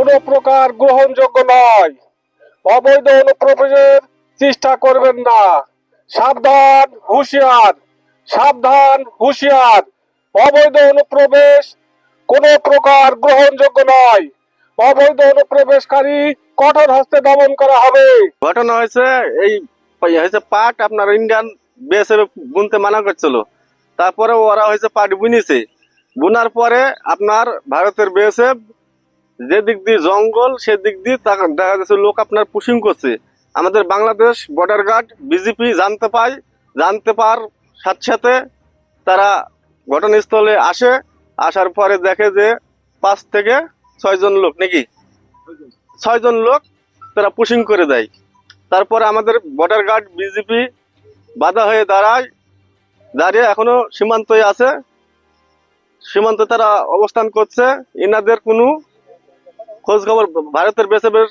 কোনো প্রকার গ্রহণযোগ্য নয়। অবৈধ অনুপ্রবেশের চেষ্টা করবেন না। সাবধান, হুঁশিয়ার। সাবধান, হুঁশিয়ার। অবৈধ অনুপ্রবেশ কোনো প্রকার গ্রহণযোগ্য নয়। অবৈধ অনুপ্রবেশকারী কঠোর হস্তে দমন করা হবে। ঘটনা হয়েছে এই হয়েছে পাট আপনার ইন্ডিয়ান বিএসএফ বুনতে মানা করছিল, তারপরে ওরা হয়েছে পাট বুনিছে। বুনার পরে আপনার ভারতের বিএসএফ যে দিক দিয়ে জঙ্গল সেদিক দিয়ে দেখা যাচ্ছে লোক আপনার পুশিং করছে। আমাদের বাংলাদেশ বর্ডার গার্ড বিজেপি জানতে পার সাথে সাথে তারা ঘটনাস্থলে আসে। আসার পরে দেখে যে 5 থেকে 6 জন লোক নাকি 6 জন লোক তারা পুশিং করে দেয়। তারপরে আমাদের বর্ডার গার্ড বিজেপি বাধা হয়ে দাঁড়িয়ে এখনো সীমান্তে আছে। সীমান্তে তারা অবস্থান করছে। ইনাদের কোনো খোঁজ খবর, ভারতের বিএসএফের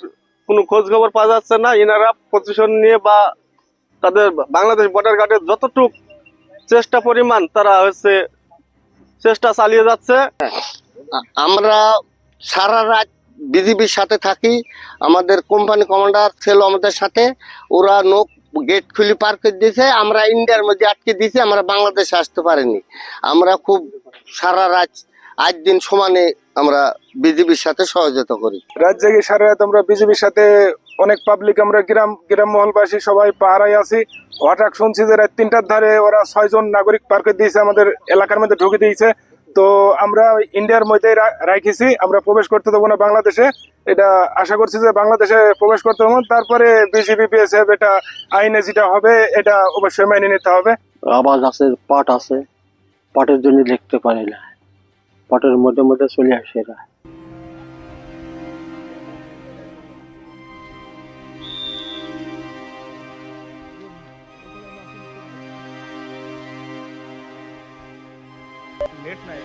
কোনো খোঁজ খবর পাওয়া যাচ্ছে না। ইনারা পজিশন নিয়ে বা তাদের বাংলাদেশ বর্ডার গার্ডের যতটুক চেষ্টা পরিমাণ তারা হচ্ছে চেষ্টা চালিয়ে যাচ্ছে। আমরা সারা রাত বিজিবির সাথে থাকি। আমাদের কোম্পানি কমান্ডার ছিল আমাদের সাথে। ওরা গেট খুলে পার করে দিয়েছে, আমরা ইন্ডিয়ার মধ্যে আটকে দিয়েছি, আমরা বাংলাদেশে আসতে পারিনি। আমরা খুব সারা রাত 8 দিন সমানে আমরা বিজিবির সাথে সহযোগিতা করি। রাত জেগে সারা রাত আমরা বিজেপির সাথে অনেক পাবলিক, আমরা গ্রাম মহলবাসী সবাই পাহারায় আছি। হঠাৎ শুনছি যে রাত 3টার ধারে ওরা 6 জন নাগরিক পার করে দিয়েছে, আমাদের এলাকার মধ্যে ঢুকে দিয়েছে। তো আমরা ইন্ডিয়ার মধ্যে রাখেছি, আমরা প্রবেশ করতে দেবো না বাংলাদেশে। এটা আশা করছি যে বাংলাদেশে প্রবেশ করতে দেবো। তারপরে বিজিবি বিএসএফ এটা আইনে যেটা হবে এটা অবশ্যই মেনে নিতে হবে। আবাজ আছে, পাট আছে, পাটের জন্য লিখতে পারি না, পাটের মধ্যে মধ্যে চলে আসে এরা। নেট নাই।